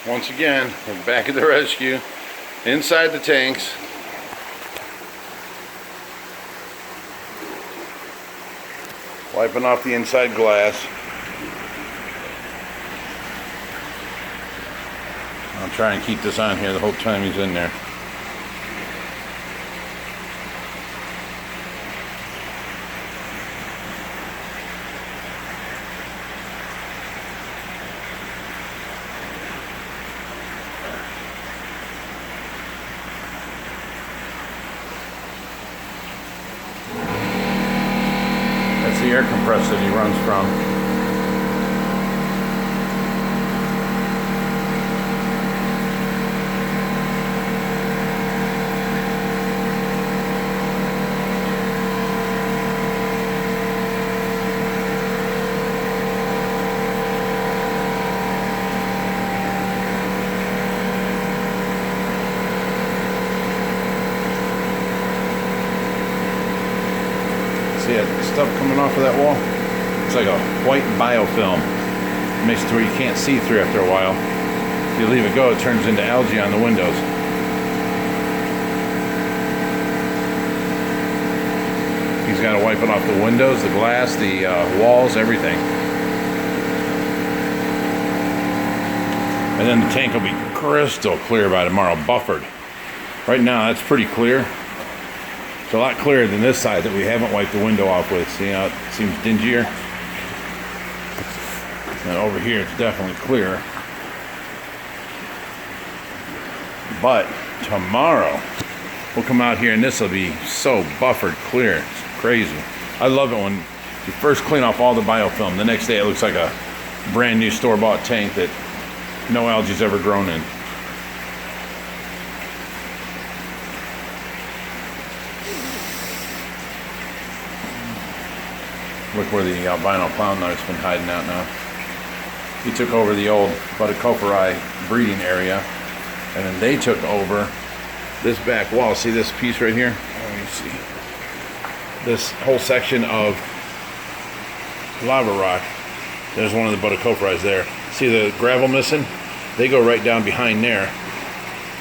once again, we're back at the rescue, inside the tanks. Wiping off the inside glass. I'll try and keep this on here the whole time he's in there. That's the air compressor that he runs from. See that stuff coming off of that wall? It's like a white biofilm. It makes it to where you can't see through after a while. If you leave it go, it turns into algae on the windows. He's got to wipe it off the windows, the glass, the walls, everything. And then the tank will be crystal clear by tomorrow, buffered. Right now, that's pretty clear. It's a lot clearer than this side that we haven't wiped the window off with. See how it seems dingier? And over here it's definitely clear. But tomorrow we'll come out here and this will be so buffered clear. It's crazy. I love it when you first clean off all the biofilm. The next day it looks like a brand new store-bought tank that no algae's ever grown in. Look where the vinyl clown nut's been hiding out now. He took over the old Buttacophori breeding area, and then they took over this back wall. See this piece right here? Let me see. This whole section of lava rock. There's one of the Buttacophoris there. See the gravel missing? They go right down behind there.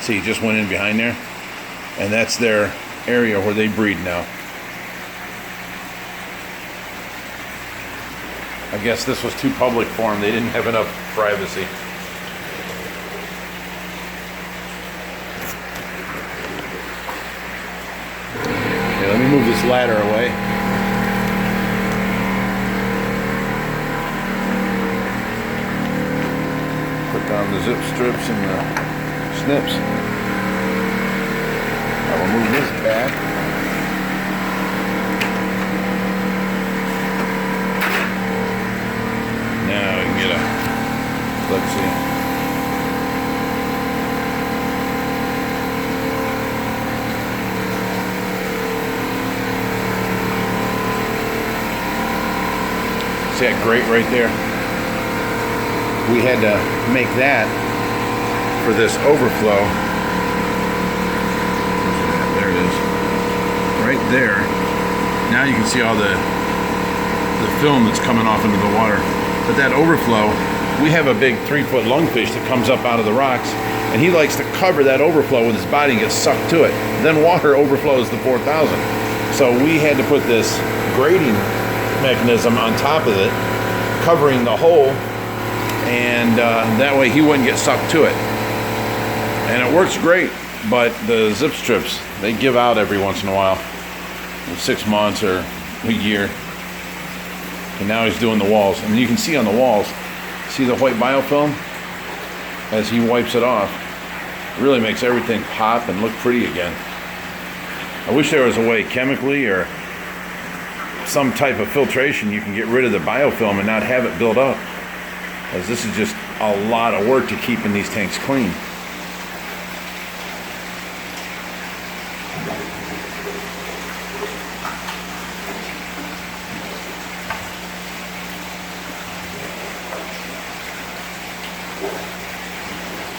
See, he just went in behind there. And that's their area where they breed now. I guess this was too public for them. They didn't have enough privacy. Okay, let me move this ladder away. Put down the zip strips and the snips. I will move this back. Now we can get a, let's see. See that grate right there? We had to make that for this overflow. There it is. Right there. Now you can see all the film that's coming off into the water. But that overflow, we have a big 3-foot lungfish that comes up out of the rocks, and he likes to cover that overflow with his body and get sucked to it. Then water overflows the 4,000. So we had to put this grading mechanism on top of it, covering the hole, and that way he wouldn't get sucked to it. And it works great, but the zip strips, they give out every once in a while, 6 months or a year. And now he's doing the walls. And you can see on the walls, see the white biofilm? As he wipes it off, it really makes everything pop and look pretty again. I wish there was a way chemically or some type of filtration you can get rid of the biofilm and not have it build up. Because this is just a lot of work to keeping these tanks clean.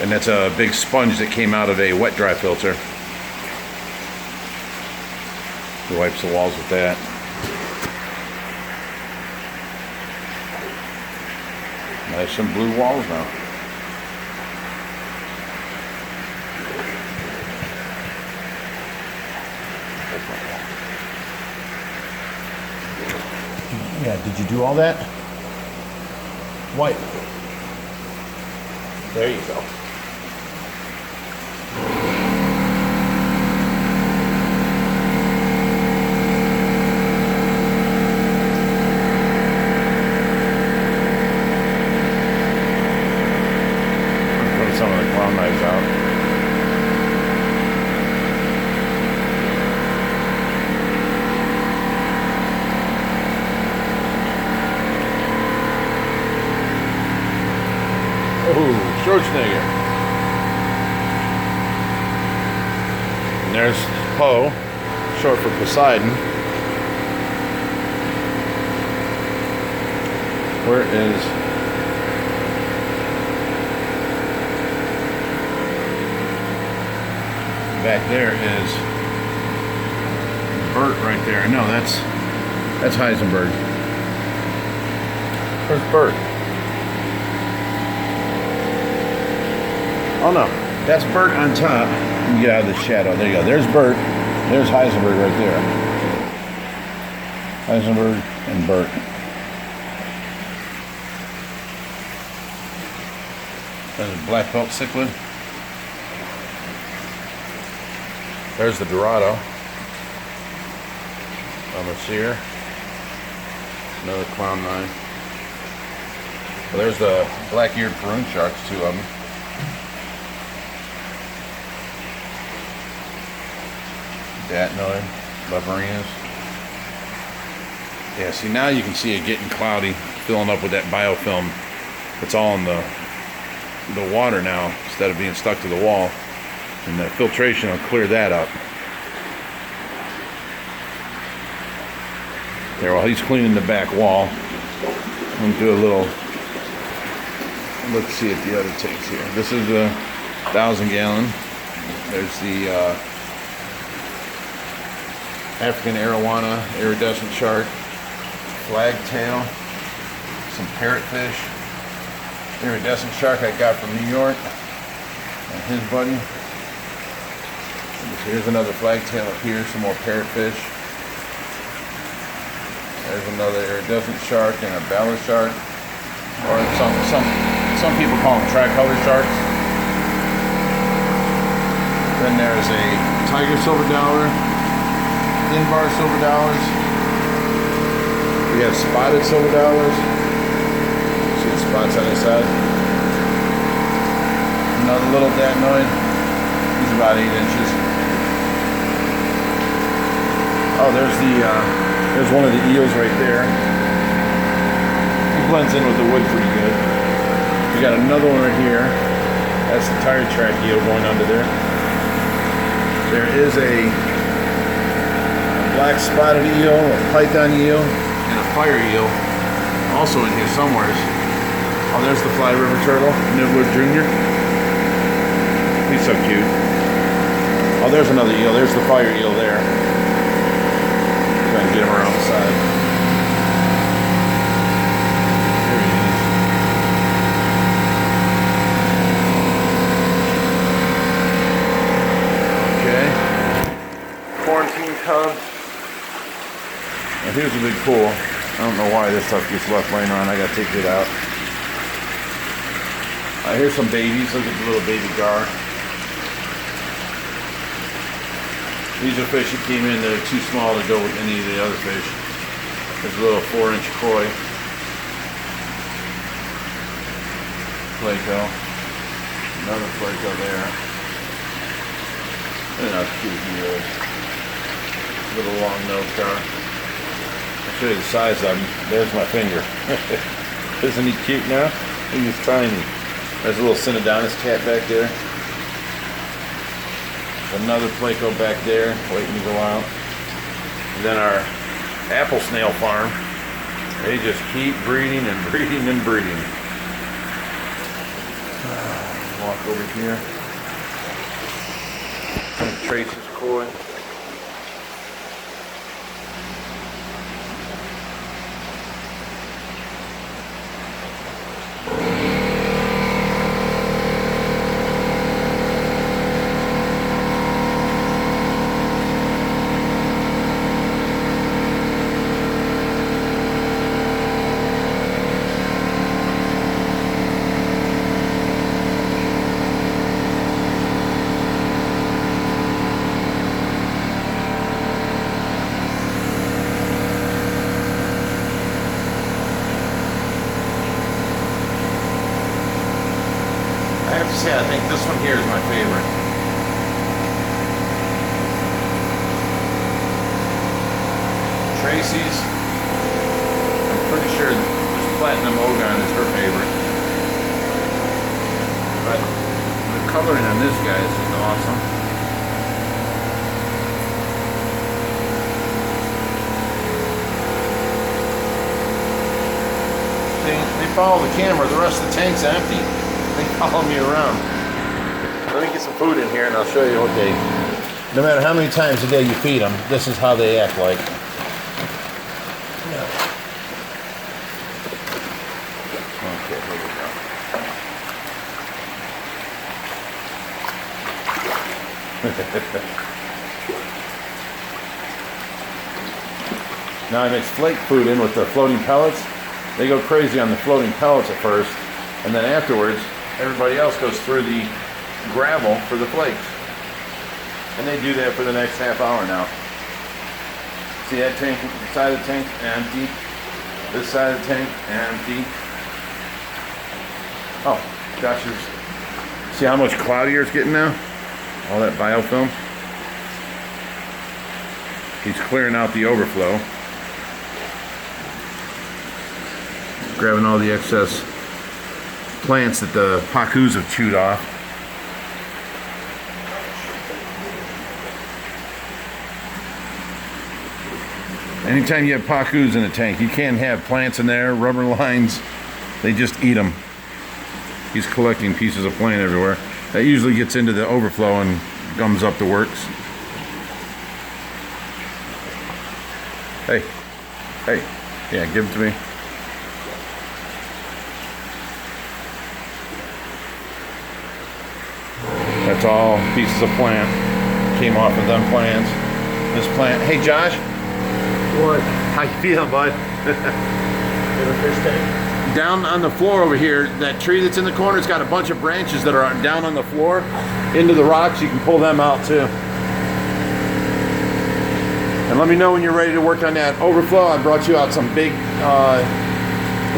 And that's a big sponge that came out of a wet dry filter. He wipes the walls with that. Nice and blue walls now. Did you do all that? Wipe. There you go. Put some of the clown knives out. Oh, Schwarzenegger. And there's Poe, short for Poseidon. Where is back there is Bert right there. No, that's Heisenberg. Where's Bert? Oh no, that's Bert on top. Let me get out of the shadow. There you go. There's Bert. There's Heisenberg right there. Heisenberg and Bert. There's a black belt cichlid. There's the Dorado. Almost here. Another clown nine. Well, there's the black-eared Peroon sharks, two of them. Datnoid, Laverinas. Yeah, see now you can see it getting cloudy, filling up with that biofilm. It's all in the water now instead of being stuck to the wall. And the filtration will clear that up. There, while he's cleaning the back wall, I'm gonna do a little. Let's see at the other tanks here. This is the 1,000-gallon. There's the African arowana, iridescent shark, flagtail, some parrotfish, iridescent shark I got from New York, and his buddy. Here's another flagtail up here, some more parrotfish. There's another iridescent shark and a ballard shark, or some people call them tricolor sharks. Then there's a tiger silver dollar. Thin bar silver dollars. We have spotted silver dollars. See the spots on this side. Another little Datnoid. He's about 8 inches. Oh, there's one of the eels right there. He blends in with the wood pretty good. We got another one right here. That's the tire track eel going under there. There is a black spotted eel, a python eel, and a fire eel also in here somewhere. Oh, there's the Fly River turtle, Nibwood Jr. He's so cute. Oh, there's another eel. There's the fire eel there. Try and get him around the side. There he is. Okay. Quarantine cub. Now here's a big pool. I don't know why this stuff gets left laying around. I gotta take it out. Here's some babies. Look at the little baby gar. These are fish that came in that are too small to go with any of the other fish. There's a little 4-inch koi. Placo. Another placo there. Look how cute he is. Little long nose gar. I'll show you the size of him. There's my finger. Isn't he cute now? He's tiny. There's a little Synodontis cat back there. Another Placo back there, waiting to go out. And then our apple snail farm. They just keep breeding and breeding and breeding. Walk over here. Trace's koi. have to say, I think this one here is my favorite. Tracy's, I'm pretty sure this Platinum Ogon is her favorite. But the coloring on this guy is just awesome. They follow the camera, the rest of the tank's empty. They follow me around. Let me get some food in here and I'll show you, okay. No matter how many times a day you feed them, this is how they act like. Okay, here we go. Now I mix flake food in with the floating pellets. They go crazy on the floating pellets at first, and then afterwards, everybody else goes through the gravel for the flakes. And they do that for the next half hour now. See that tank, the side of the tank, empty. This side of the tank, empty. Oh, gosh, see how much cloudier it's getting now? All that biofilm. He's clearing out the overflow. Grabbing all the excess plants that the pacus have chewed off. Anytime you have pacus in a tank, you can't have plants in there, rubber lines. They just eat them. He's collecting pieces of plant everywhere. That usually gets into the overflow and gums up the works. Hey, hey, yeah, give it to me. That's all pieces of plant. Came off of them plants. This plant. Hey Josh. What? How you feeling, bud? Fish tank. Down on the floor over here, that tree that's in the corner, it's got a bunch of branches that are down on the floor into the rocks. You can pull them out too. And let me know when you're ready to work on that overflow. I brought you out some big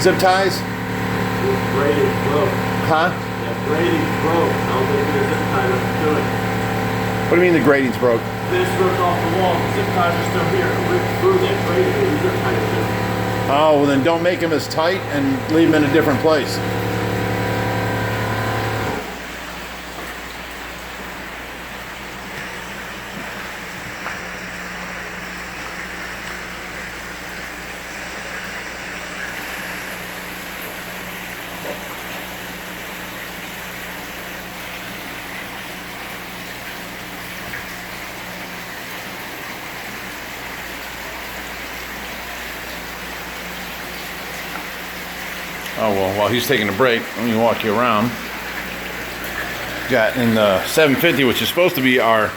zip ties. Braided broke. Huh? Yeah, braiding broke. I don't think there's zip tie left to it. What do you mean the gratings broke? This ripped off the wall. The zip ties are still here. I ripped through that braiding and the zip tie is there. Oh, well then don't make them as tight and leave them in a different place. Oh well, while he's taking a break, let me walk you around. Got in the 750, which is supposed to be our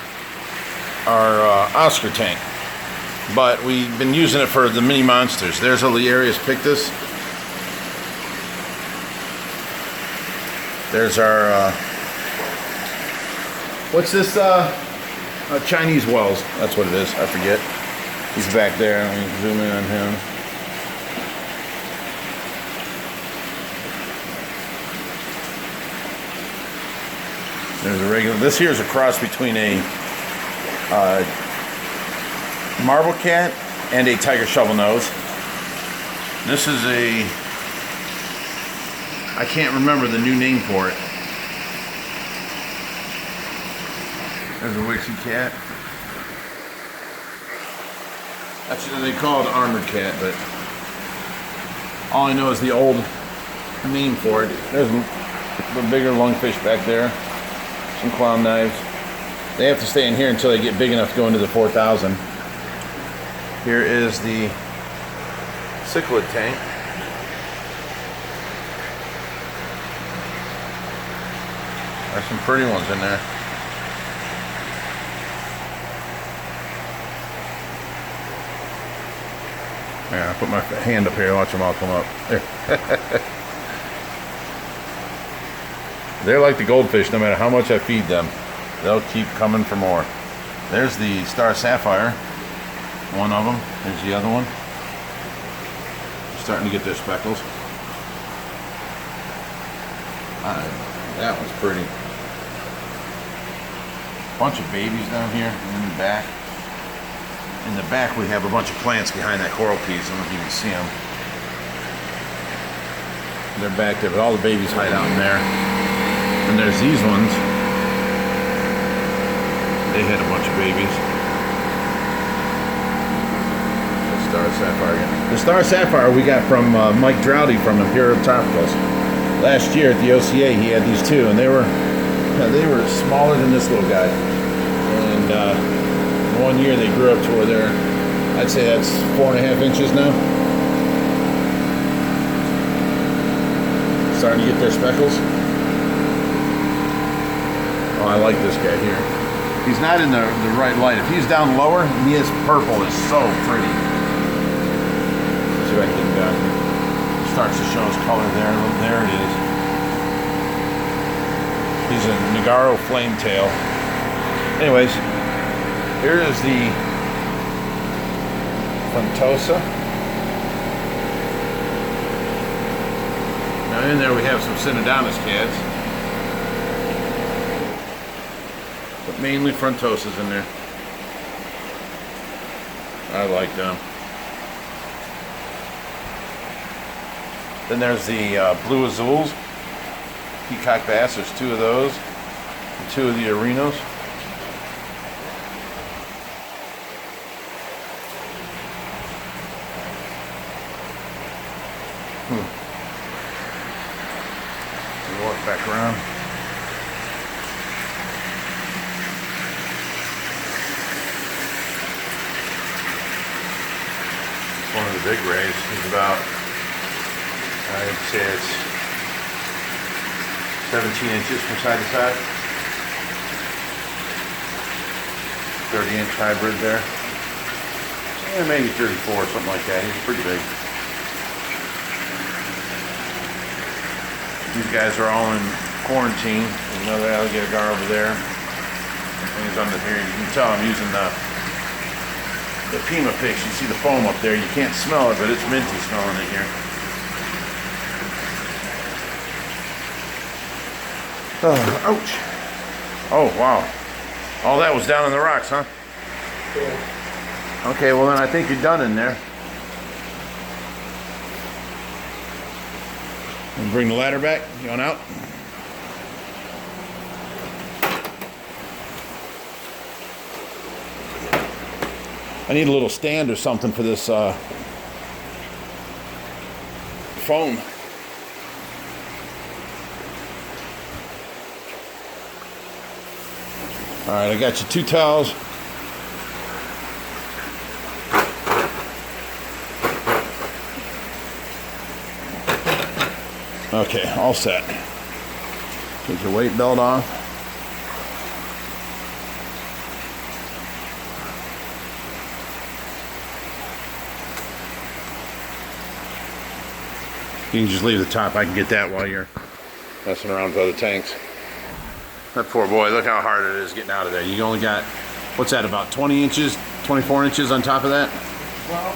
Oscar tank, but we've been using it for the mini monsters. There's Olearius pictus. There's our what's this? Chinese Wells. That's what it is. I forget. He's back there. Let me zoom in on him. There's a regular. This here is a cross between a marble cat and a tiger shovel nose. This is a. I can't remember the new name for it. There's a Wixie cat. That's what they call it, armored cat, but all I know is the old name for it. There's a bigger lungfish back there. Some clown knives. They have to stay in here until they get big enough to go into the 4,000. Here is the cichlid tank. There's some pretty ones in there. Yeah, I put my hand up here, watch them all come up. There. They're like the goldfish, no matter how much I feed them, they'll keep coming for more. There's the star sapphire, one of them. There's the other one. They're starting to get their speckles. That one's pretty. Bunch of babies down here in the back. In the back we have a bunch of plants behind that coral piece. I don't know if you can see them. They're back there, but all the babies hide out in there. And there's these ones. They had a bunch of babies. The Star Sapphire again. The Star Sapphire we got from Mike Droughty from Imperial Tropicals. Last year at the OCA he had these two, and they were smaller than this little guy. And 1 year they grew up to where they're, I'd say that's 4.5 inches now. Starting to get their speckles. Oh, I like this guy here. He's not in the right light. If he's down lower, his purple is so pretty. Let's see if I can get him down here. Starts to show his color there. Look, there it is. He's a Nagaro Flametail. Anyways, here is the Frontosa. Now in there we have some Synodontis cats. But mainly Frontosas in there. I like them. Then there's the Blue Azules. Peacock Bass, there's 2 of those. And 2 of the Arinos. Walk back around. One of the big rays is about, I'd say it's 17 inches from side to side. 30-inch hybrid there. Yeah, maybe 34, something like that. He's pretty big. These guys are all in quarantine. There's another alligator gar over there. Things under here. You can tell I'm using the Pima Fix. You see the foam up there. You can't smell it, but it's minty smelling in here. Oh, ouch. Oh, wow. All that was down in the rocks, huh? Yeah. Okay, well then I think you're done in there. And bring the ladder back. You on out? I need a little stand or something for this phone. All right, I got you 2 towels. Okay, all set. Take your weight belt off. You can just leave the top. I can get that while you're messing around with other tanks. That poor boy, look how hard it is getting out of there. You only got, what's that, about 20 inches, 24 inches on top of that? Well,